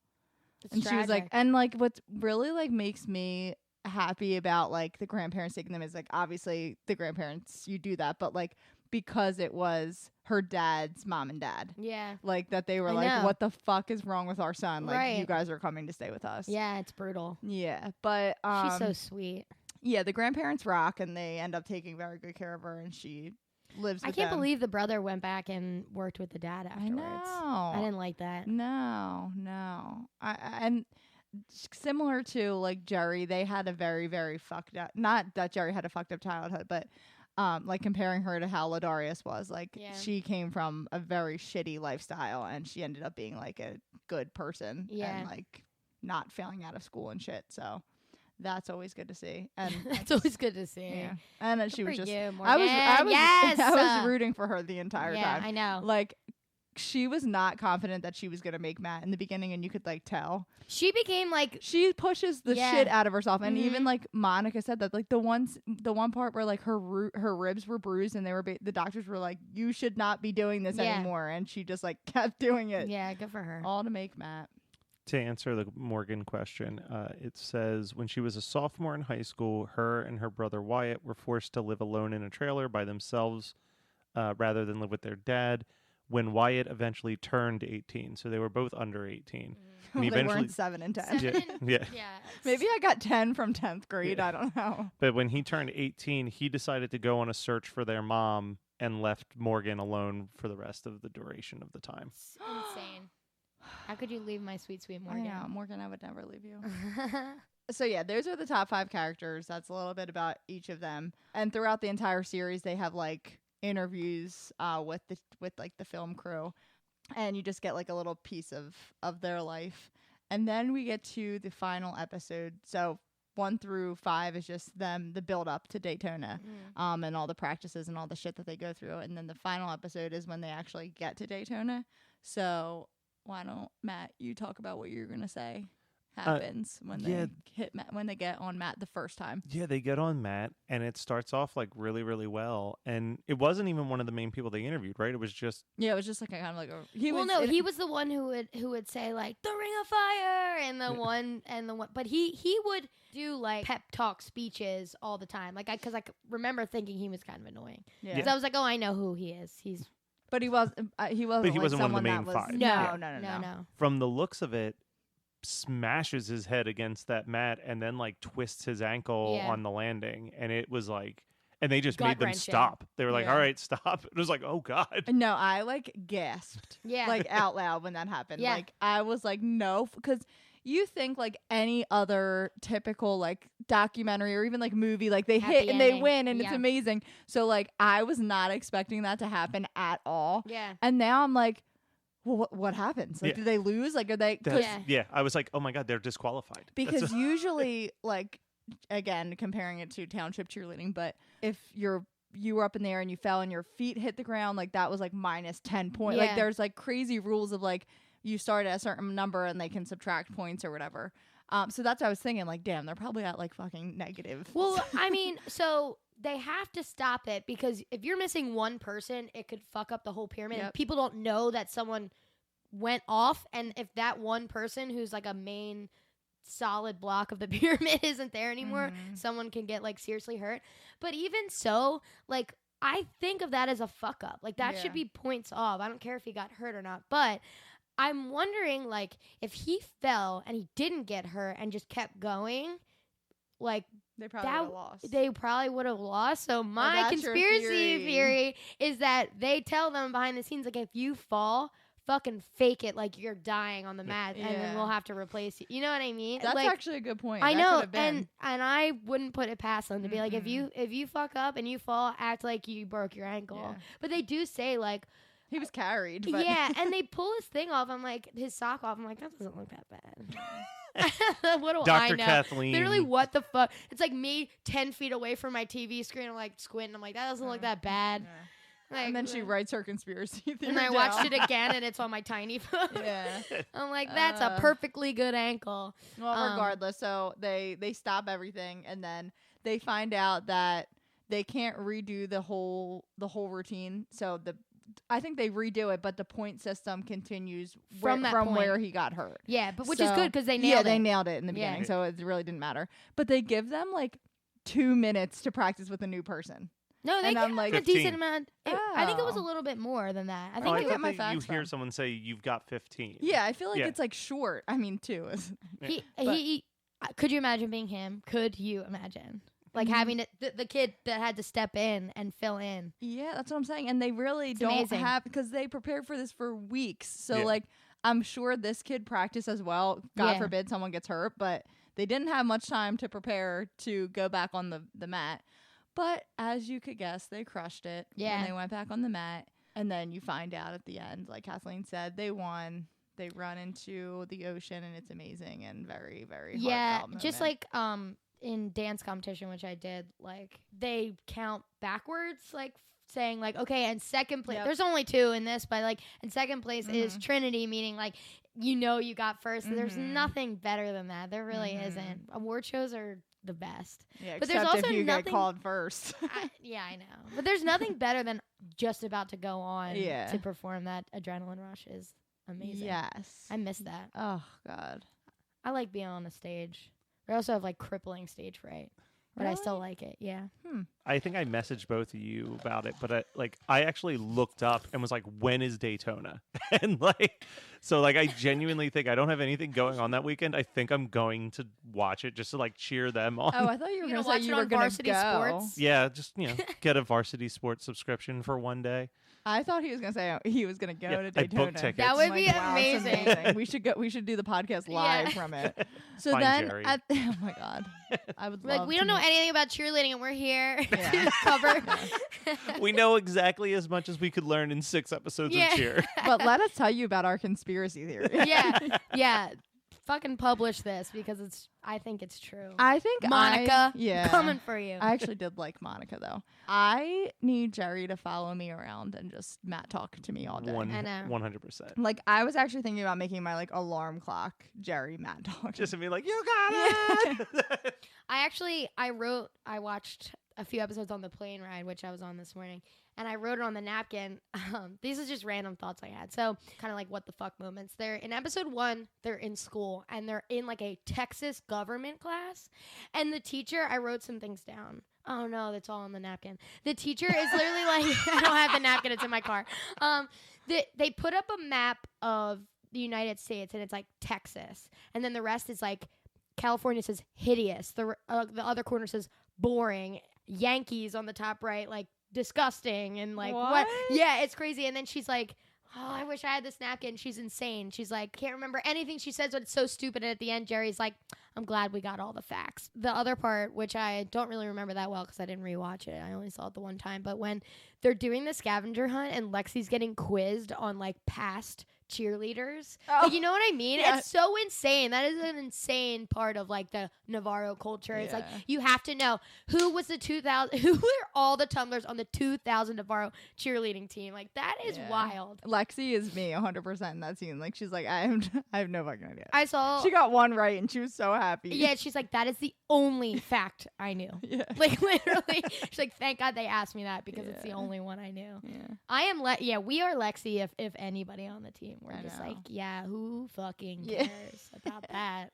It's she was like, and like what really like makes me happy about like the grandparents taking them is like obviously the grandparents, you do that, but like because it was her dad's mom and dad. Yeah. Like that they were like, what the fuck is wrong with our son? Like you guys are coming to stay with us. Yeah, it's brutal. Yeah, but she's so sweet. Yeah, the grandparents rock, and they end up taking very good care of her, and she lives with I can't them. believe the brother went back and worked with the dad afterwards. I know. I didn't like that. No. And similar to like Jerry, they had a very, very fucked up, not that Jerry had a fucked up childhood, but like comparing her to how Ladarius was, like she came from a very shitty lifestyle, and she ended up being like a good person and like not failing out of school and shit. So that's always good to see. And that's always good to see. Yeah. And she was just I was rooting for her the entire time. Yeah, I know. Like she was not confident that she was going to make Matt in the beginning, and you could like tell. She became like she pushes the shit out of herself, and even like Monica said that like the one part where like her ribs were bruised, and they were the doctors were like, you should not be doing this anymore, and she just like kept doing it. Yeah, good for her. All to make Matt. To answer the Morgan question, it says when she was a sophomore in high school, her and her brother Wyatt were forced to live alone in a trailer by themselves rather than live with their dad. When Wyatt eventually turned 18, so they were both under 18. And they weren't 7 and 10. Yeah. Maybe I got 10 from 10th grade. I don't know. But when he turned 18, he decided to go on a search for their mom and left Morgan alone for the rest of the duration of the time. It's insane. How could you leave my sweet, sweet Morgan? I know, Morgan, I would never leave you. So yeah, those are the top 5 characters. That's a little bit about each of them. And throughout the entire series, they have like interviews with like the film crew, and you just get like a little piece of their life. And then we get to the final episode. So 1 through 5 is just them, the build up to Daytona, and all the practices and all the shit that they go through. And then the final episode is when they actually get to Daytona. So why don't, Matt, you talk about what you're going to say? happens when they hit Matt, when they get on Matt the first time. Yeah, they get on Matt, and it starts off like really, really well. And it wasn't even one of the main people they interviewed, right? It was just it was just like a kind of like a he was the one who would say like the Ring of Fire and the one, but he would do like pep talk speeches all the time. Like because I remember thinking he was kind of annoying. Because I was like, oh, I know who he is. But he wasn't. He wasn't one of the main was, five. No. From the looks of it, smashes his head against that mat and then like twists his ankle on the landing, and it was like, and they just made them stop. They were like, all right, stop. It was like, oh god. No, I like gasped like out loud when that happened. Like I was like, no, because you think like any other typical like documentary or even like movie, like they Happy hit and ending. they win and it's amazing. So like I was not expecting that to happen at all. And now I'm like, well, what happens? Like, do they lose? Like, are they? I was like, oh my god, they're disqualified. Because usually, like, again, comparing it to township cheerleading, but if you were up in the air and you fell and your feet hit the ground, like that was like minus 10 points. Like, there's like crazy rules of like you start at a certain number and they can subtract points or whatever. So that's what I was thinking. Like, damn, they're probably at like fucking negative. Well, I mean, so they have to stop it because if you're missing one person, it could fuck up the whole pyramid. And people don't know that someone went off, and if that one person who's like a main solid block of the pyramid isn't there anymore, someone can get like seriously hurt. But even so, like I think of that as a fuck up. Like that should be points off. I don't care if he got hurt or not, but I'm wondering like if he fell and he didn't get hurt and just kept going, like they probably would have lost. They probably would have lost. So my conspiracy theory is that they tell them behind the scenes, like, if you fall, fucking fake it like you're dying on the mat, and then we'll have to replace you. You know what I mean? That's like, actually a good point. I know, and I wouldn't put it past them to be like, if you fuck up and you fall, act like you broke your ankle. Yeah. But they do say like, he was carried. But and they pull his thing off. I'm like, his sock off. I'm like, that doesn't look that bad. What do Dr. I know? Kathleen. Literally, what the fuck? It's like me 10 feet away from my TV screen. I'm like squinting. I'm like, that doesn't look that bad. Like, and then she writes her conspiracy theory. And I watched it again, and it's on my tiny phone. I'm like, that's a perfectly good ankle. Well, regardless, so they stop everything, and then they find out that they can't redo the whole routine. So I think they redo it, but the point system continues from where he got hurt. Yeah, but which is good because they nailed it. Yeah, they nailed it in the beginning, so it really didn't matter. But they give them like 2 minutes to practice with a new person. No, they give like a decent amount. I think it was a little bit more than that. I think I get my facts you hear someone say you've got 15. Yeah, I feel like it's like short. I mean, 2 is. He could you imagine being him? Could you imagine? Like having the kid that had to step in and fill in. Yeah, that's what I'm saying. And they really don't have, because they prepared for this for weeks. So like, I'm sure this kid practiced as well. God forbid someone gets hurt, but they didn't have much time to prepare to go back on the mat. But as you could guess, they crushed it. Yeah. And they went back on the mat. And then you find out at the end, like Kathleen said, they won. They run into the ocean, and it's amazing and very, very heartfelt just like in dance competition, which I did, like they count backwards, like saying like, okay, and second place. There's only 2 in this, but like, and second place is Trinity, meaning like you got first. There's nothing better than that. There really isn't. Award shows are the best. Yeah, but there's also if you get called first. I know. But there's nothing better than just about to go on to perform. That adrenaline rush is amazing. Yes. I miss that. Oh, God. I like being on the stage. I also have like crippling stage fright. But I still like it, yeah. I think I messaged both of you about it, but I actually looked up and was like, when is Daytona? And like, so like, I genuinely think I don't have anything going on that weekend. I think I'm going to watch it just to like cheer them on. Oh, I thought you were going to say you were going to go. Sports? Yeah, just, get a varsity sports subscription for one day. I thought he was going to say he was going to go to Daytona. I booked tickets. That would be amazing. We should do the podcast live from it. So Fine, then, Jerry. Oh my God, I would love. Like we don't know anything about cheerleading, and we're here to cover. We know exactly as much as we could learn in 6 episodes of Cheer. But let us tell you about our conspiracy theory. Yeah. fucking publish this because I think it's true. I think Monica, yeah, coming for you. I actually did like Monica though. I need Jerry to follow me around and just Matt talk to me all day. I know. 100%. Like I was actually thinking about making my like alarm clock Jerry Matt talk. Just to be like, you got it. I watched a few episodes on the plane ride, which I was on this morning, and I wrote it on the napkin. These are just random thoughts I had. So kind of like what the fuck moments. They're in episode 1, they're in school and they're in like a Texas government class. And the teacher, I wrote some things down. Oh no, that's all on the napkin. The teacher is literally like, I don't have the napkin, it's in my car. They put up a map of the United States and it's like Texas. And then the rest is like California says hideous. The other corner says boring. Yankees on the top right, like disgusting and like what? Yeah, it's crazy. And then she's like, oh, I wish I had this napkin. She's insane. She's like, can't remember anything she says, but it's so stupid. And at the end, Jerry's like, I'm glad we got all the facts. The other part, which I don't really remember that well because I didn't rewatch it. I only saw it the one time. But when they're doing the scavenger hunt and Lexi's getting quizzed on like past cheerleaders, like, you know what I mean? Yeah. It's so insane. That is an insane part of like the Navarro culture. It's like you have to know who was the 2000, who were all the tumblers on the 2000 Navarro cheerleading team. Like that is wild. Lexi is me 100% in that scene. Like she's like, I have no fucking idea. I saw She got one right and she was so happy. Yeah, she's like, that is the only fact I knew. Yeah. Like literally, she's like, thank God they asked me that because it's the only one I knew. Yeah. I am we are Lexi if anybody on the team. We're just know. like, yeah, who fucking cares about that?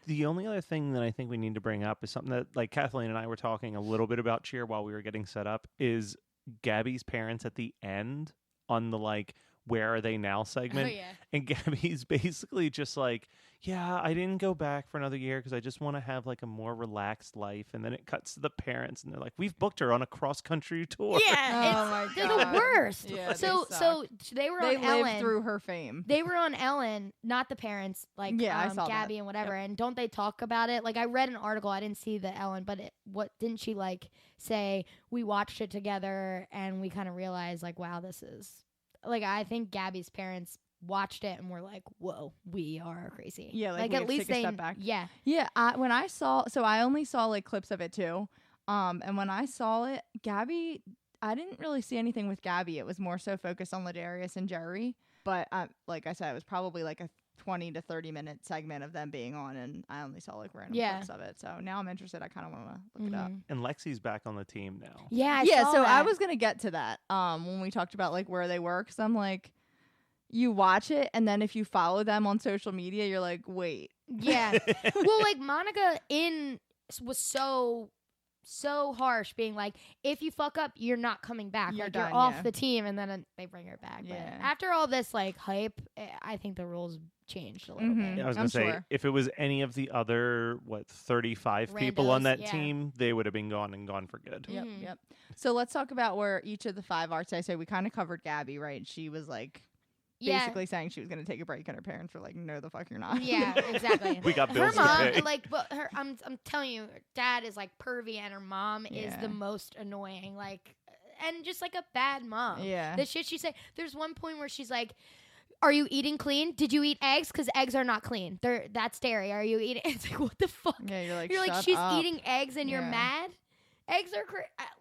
The only other thing that I think we need to bring up is something that like Kathleen and I were talking a little bit about cheer while we were getting set up is Gabby's parents at the end on the like where are they now segment. Oh, yeah. And Gabby's basically just like, yeah, I didn't go back for another year because I just want to have like a more relaxed life. And then it cuts to the parents and they're like, we've booked her on a cross country tour. Yeah, they're the worst. Yeah, so they were They on lived Ellen. through her fame. They were on Ellen, not the parents, like I saw Gabby that. and whatever. And don't they talk about it? Like I read an article, I didn't see the Ellen, but what didn't she like say? We watched it together and we kind of realized like, wow, this is like I think Gabby's parents watched it and were like, whoa, we are crazy. Yeah, like we at have to least take a they step back. Yeah. Yeah, when I saw, so I only saw like clips of it too. And when I saw it, Gabby, I didn't really see anything with Gabby. It was more so focused on Ladarius and Jerry. But like I said, it was probably like a 20 to 30 minute segment of them being on, and I only saw like random clips of it. So now I'm interested. I kind of want to look it up. And Lexi's back on the team now. Yeah. So that. I was gonna get to that when we talked about like where they were, because I'm like, you watch it and then if you follow them on social media, you're like, wait. Yeah. Well, like Monica was so harsh, being like, if you fuck up, you're not coming back. You're like done, you're off yeah. the team, and then they bring her back. Yeah. But after all this like hype, I think the rules changed a little bit. Yeah, I was I'm going to say, sure. if it was any of the other, 35 people on Randos, that yeah. team, they would have been gone and gone for good. Yep. So let's talk about where each of the 5 arts. I say we kind of covered Gabby, right? She was like basically saying she was going to take a break, and her parents were like, no, the fuck you're not. Yeah, exactly. We got her bills to mom, pay. like, but her, I'm telling you, her dad is like pervy, and her mom is Yeah. the most annoying, like, and just like a bad mom. Yeah. The shit she said. There's one point where she's like, "Are you eating clean? Did you eat eggs? Because eggs are not clean. That's dairy. Are you eating?" It's like, what the fuck? Yeah, you're like, You're like, shut she's up. eating eggs, and you're Yeah. mad. Eggs are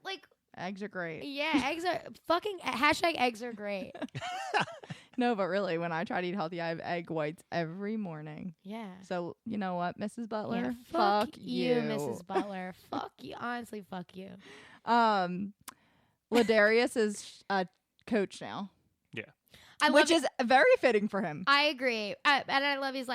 like, Eggs are great. yeah, eggs are fucking #eggs are great. No, but really, when I try to eat healthy, I have egg whites every morning. Yeah. So you know what, Mrs. Butler? Yeah, fuck you, Mrs. Butler. Fuck you. Honestly, fuck you. Ladarius is a coach now, which is very fitting for him. I agree. And I love he's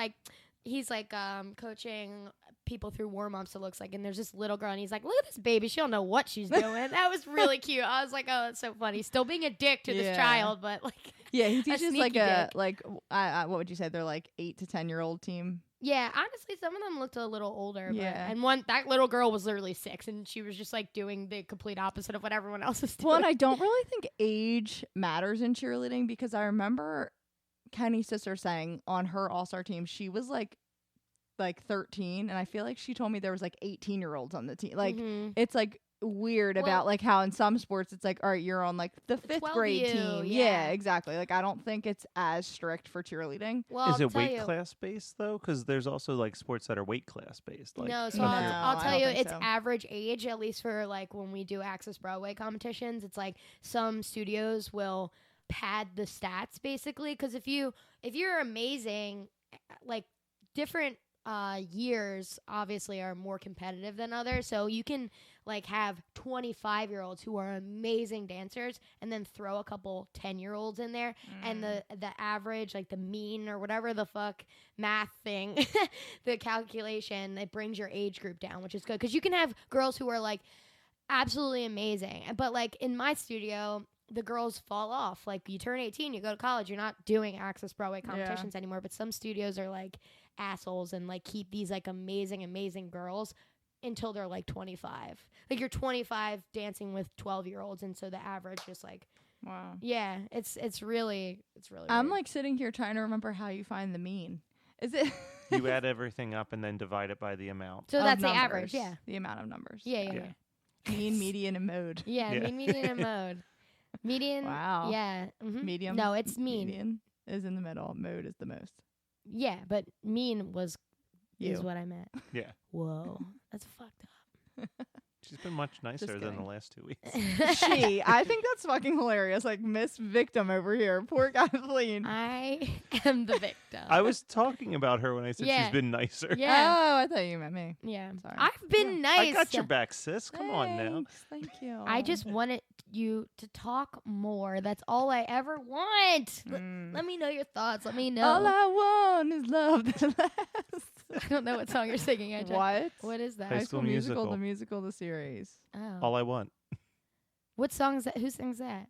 like coaching people through warm-ups, it looks like, and there's this little girl and he's like, look at this baby, she don't know what she's doing. That was really cute. I was like, oh, that's so funny. Still being a dick to this child, but like Yeah, he teaches like sneaky a dick. what would you say? They're like 8 to 10-year-old team. yeah, honestly, some of them looked a little older. Yeah. But, and that little girl was literally 6, and she was just like doing the complete opposite of what everyone else is doing. Well, and I don't really think age matters in cheerleading, because I remember Kenny's sister saying on her all-star team she was like 13, and I feel like she told me there was like 18-year-olds on the team. Like Mhm. it's like weird Well- about like how in some sports it's like, all right, you're on like the 5th 12U, grade team. yeah. Yeah, exactly. Like I don't think it's as strict for cheerleading. Well, Is I'll it tell weight you, class based though? Because there's also like sports that are weight class based. Like, no, so No, I'll I tell don't you, think it's so. average age, at least for like when we do Access Broadway competitions. It's like some studios will pad the stats basically, because if you're amazing, like different years obviously are more competitive than others, so you can like have 25-year-olds who are amazing dancers and then throw a couple 10-year-olds in there, and the average, like the mean or whatever the fuck math thing the calculation, it brings your age group down, which is good because you can have girls who are like absolutely amazing, but like in my studio the girls fall off. Like you turn 18, you go to college, you're not doing Access Broadway competitions anymore, but some studios are like assholes and like keep these like amazing girls until they're like 25. Like you're 25 dancing with 12-year-olds, and so the average is like, Wow. yeah, it's really I'm weird. like sitting here trying to remember how you find the mean. Is it you add everything up and then divide it by the amount. So of that's the numbers, average, yeah. The amount of numbers. Yeah. Okay. Mean, median, and mode. Yeah, Yeah. median and mode. Median. Wow. Yeah. Mhm. Medium. No, it's mean. Median is in the middle. Mode is the most. Yeah, but mean is You. what I meant. Yeah. Whoa, that's fucked up. She's been much nicer than the kidding. last 2 weeks. I think that's fucking hilarious. Like Miss Victim over here. Poor Kathleen. I am the victim. I was talking about her when I said Yeah. she's been nicer. Yeah. Oh, I thought you meant me. Yeah. Sorry. I've been nice. I got your back, sis. Come on now. Thanks. Thank you. I just wanted you to talk more. That's all I ever want. Let me know your thoughts. Let me know. All I want is love that lasts. I don't know what song you're singing. What? What is that? High School Musical. The musical, the series. Oh. All I want. What song is that? Who sings that?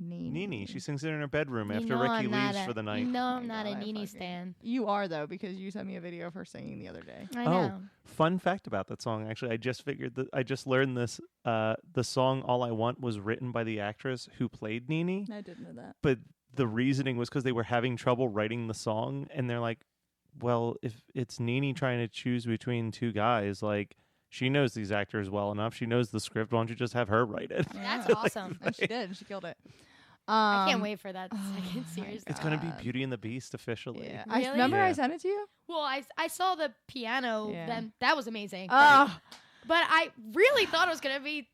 Nene. She sings it in her bedroom You after know Ricky I'm not leaves a- for the night. You know I I'm not know, a I Nene fucking- stan. You are though, because you sent me a video of her singing the other day. I Oh. know. Fun fact about that song, actually, I just learned this. The song "All I Want" was written by the actress who played Nene, I didn't know that. but the reasoning was because they were having trouble writing the song, and they're like, "Well, if it's Nene trying to choose between two guys, like she knows these actors well enough, she knows the script. Why don't you just have her write it?" That's awesome. And she did. She killed it. I can't wait for that second my series. It's gonna be God. Beauty and the Beast officially. Yeah. Really? I remember I Yeah. sent it to you. Well, I saw the piano. Yeah. Then that was amazing. Oh, But I really thought it was gonna be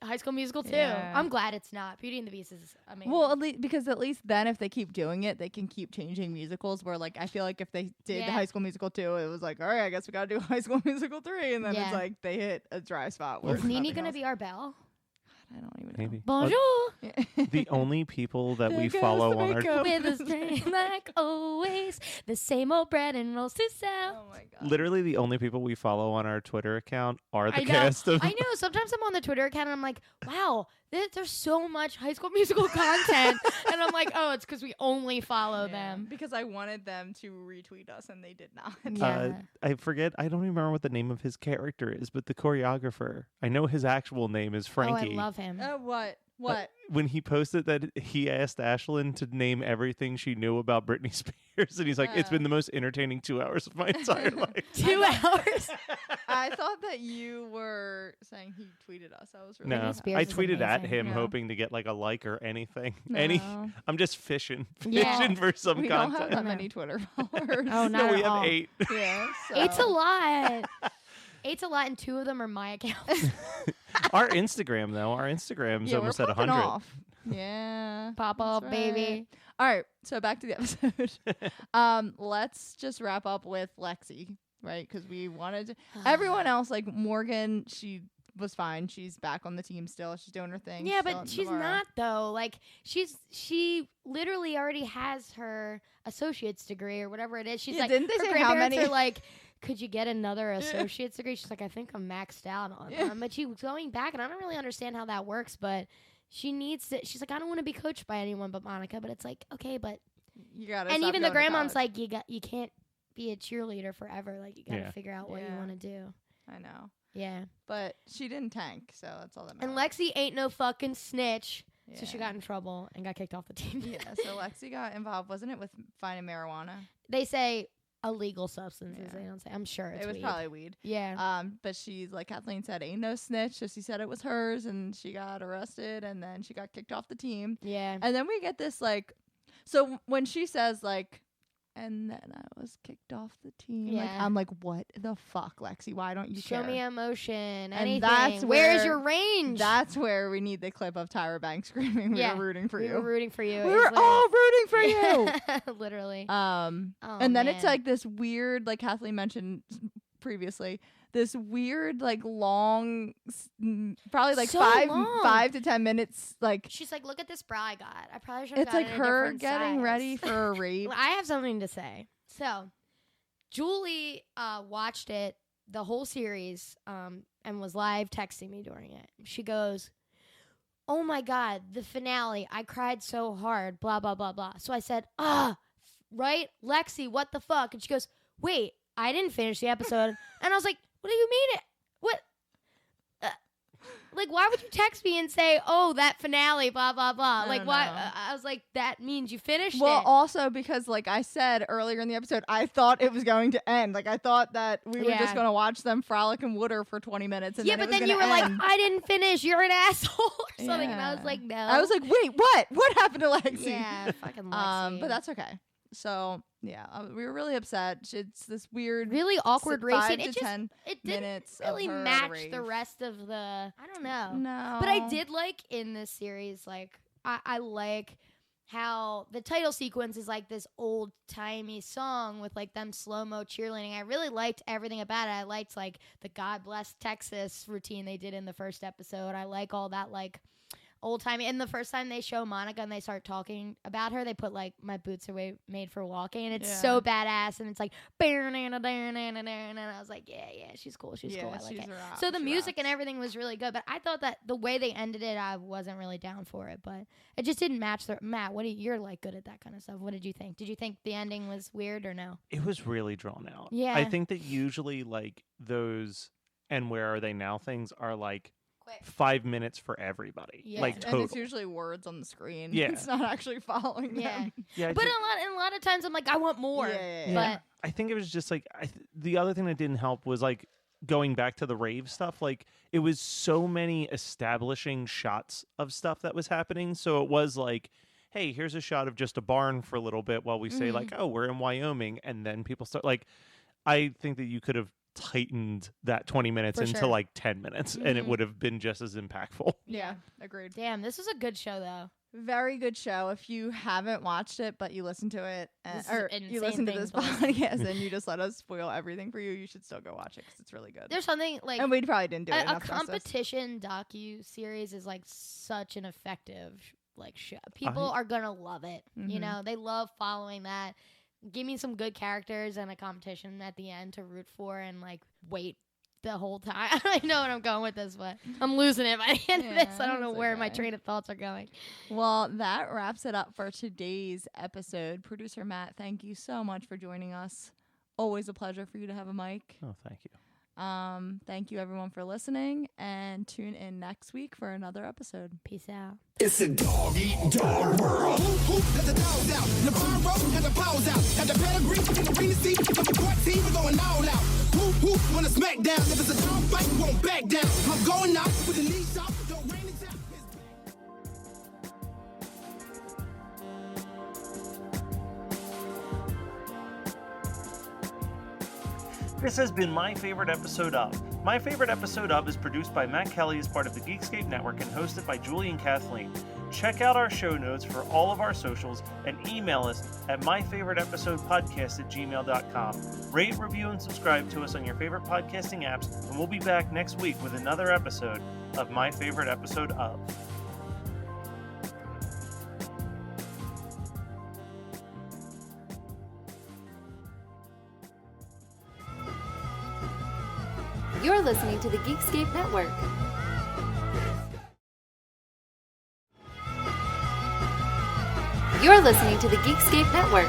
High School Musical too. Yeah. I'm glad it's not. Beauty and the Beast is amazing. well, because at least then, if they keep doing it, they can keep changing musicals. Where like I feel like if they did Yeah. the High School Musical 2, it was like, all right, I guess we gotta do High School Musical 3, and then Yeah. it's like they hit a dry spot. Where is it's Nene nothing gonna else. be our Belle? I don't even Maybe. Bonjour. know. The only people that There we goes follow the on our makeup. With a strain like always, the same old bread and rolls to sell. Oh my god. literally the only people we follow on our Twitter account are the I know. cast of. I know. Sometimes I'm on the Twitter account and I'm like, wow, there's so much High School Musical content. And I'm like, oh, it's because we only follow them. because I wanted them to retweet us and they did not. Yeah. I forget. I don't even remember what the name of his character is, but the choreographer. I know his actual name is Frankie. Oh, I love him. What? What? When he posted that he asked Ashlyn to name everything she knew about Britney Spears, and he's like, "It's been the most entertaining 2 hours of my entire life." 2 hours. I thought that you were saying he tweeted us. I was really No, Spears I is tweeted at amazing. him Yeah. hoping to get like a like or anything. No. I'm just fishing Yeah. for some We don't content. have that many Twitter followers. Oh, no, not we at have all. 8. Yeah, Eight's a so- lot. Eight's a lot, and 2 of them are my accounts. Our Instagram though, our Instagram's Yeah, almost we're at popping 100. off. Yeah. Pop up, That's baby. right. All right, so back to the episode. Let's just wrap up with Lexi, right? Because we wanted to, everyone else, like Morgan, she was fine. She's back on the team still. She's doing her thing. Yeah, still but at she's Navarro. not though. Like she literally already has her associate's degree or whatever it is. She's Yeah, like, didn't they her say how grandparents many- are like, could you get another associate's degree? She's like, I think I'm maxed out on Yeah. them. But she's going back, and I don't really understand how that works. But she needs to. She's like, I don't want to be coached by anyone but Monica. But it's like, okay, but You gotta. and stop even the going to grandmom's college. like, you can't be a cheerleader forever. Like you got to Yeah. figure out what you Yeah. want to do. I know, Yeah. but she didn't tank, so that's all that matters. And Lexi ain't no fucking snitch. So she Yeah. got in trouble and got kicked off the team. Yeah, so Lexi got involved, wasn't it, with finding marijuana? They say illegal substances. Yeah. They don't say. I'm sure it's It was weed. probably weed. Yeah. But she's like Kathleen said, ain't no snitch. So she said it was hers, and she got arrested, and then she got kicked off the team. Yeah. And then we get this like, so when she says like, and then I was kicked off the team. Like, Yeah. I'm like, what the fuck, Lexi? Why don't you Show care? me emotion. And Anything. that's Where's where- your range? That's where we need the clip of Tyra Banks screaming, Yeah. "We were rooting for we you. were rooting for you. We It's were literally- all rooting for you." Literally. Oh, and then it's like this weird, like Kathleen mentioned previously, this weird, like long, probably like So 5 to 10 minutes. Like she's like, look at this bra I got. I probably should have it's got like it in a her different getting size. ready for a rave. Well, I have something to say. So, Julie watched it, the whole series, and was live texting me during it. She goes, "Oh my God, the finale. I cried so hard, blah, blah, blah, blah." So I said, right? Lexi, what the fuck? And she goes, "Wait, I didn't finish the episode." And I was like, "What do you mean? What? Like, why would you text me and say, oh, that finale, blah, blah, blah? I Like, don't why? know. I was like, that means you finished Well, it. also because, like I said earlier in the episode, I thought it was going to end. Like I thought that we were Yeah. just going to watch them frolic and Wooder for 20 minutes, and Yeah, then but it was then you were gonna like, end. I didn't finish. You're an asshole or something. And I was Yeah. like, no. I was like, wait, what? What happened to Lexi? yeah, fucking Lexi. But that's okay. So yeah, we were really upset. It's this weird, really awkward race 5 scene. to It just 10 it didn't minutes really of her at a match the rave. rest of the. I don't know. No, But I did like in this series, like I like how the title sequence is like this old timey song with like them slow mo cheerleading. I really liked everything about it. I liked like the God Bless Texas routine they did in the first episode. I like all that like old timey. And the first time they show Monica and they start talking about her, they put like my boots are made for walking, and it's so badass. And it's like and I was like, yeah, she's cool. She's cool. I like it. So the music and everything was really good, but I thought that the way they ended it, I wasn't really down for it. But it just didn't match. Matt, you're like good at that kind of stuff. What did you think? Did you think the ending was weird or no? It was really drawn out. Yeah. I think that usually like those and where are they now things are like Quick. 5 minutes for everybody. Yeah. Like and total. it's usually words on the screen. Yeah. It's not actually following Yeah. them. Yeah, I But think- a lot of times I'm like, I want more. Yeah. But I think it was just like the other thing that didn't help was like going back to the rave stuff. Like it was so many establishing shots of stuff that was happening. So it was like, hey, here's a shot of just a barn for a little bit while we say like, oh, we're in Wyoming, and then people start like. I think that you could have tightened that 20 minutes For into sure. like 10 minutes, and it would have been just as impactful. Yeah, agreed. damn, this was a good show though. Very good show. If you haven't watched it, but you listen to it, This is or an you insane listen to thing this to listen to. podcast, and you just let us spoil everything for you, you should still go watch it because it's really good. There's something like and we probably didn't do it a enough justice. competition docu-series is like such an effective like show. People are gonna love it. You know, they love following that. Give me some good characters and a competition at the end to root for and like wait the whole time. I know what I'm going with this, but I'm losing it by the end of this. I don't know it's where my okay. train of thoughts are going. Well, that wraps it up for today's episode. Producer Matt, thank you so much for joining us. Always a pleasure for you to have a mic. Oh, thank you. Thank you everyone for listening, and tune in next week for another episode. Peace out. It's a dog-eat-dog world. Whoop, let the dogs out. The pyro, got the paws out. Got the pedigree, in the arena seat. For the court team, we're going all out. Whoop, when the smack down. If it's a dog fight, we won't back down. I'm going out with the leash off. Don't rain it down. This has been My Favorite Episode Of. My Favorite Episode Of is produced by Matt Kelly as part of the Geekscape Network and hosted by Julie and Kathleen. Check out our show notes for all of our socials and email us at myfavoriteepisodepodcast@gmail.com. Rate, review, and subscribe to us on your favorite podcasting apps, and we'll be back next week with another episode of My Favorite Episode Of. You're listening to the Geekscape Network. You're listening to the Geekscape Network.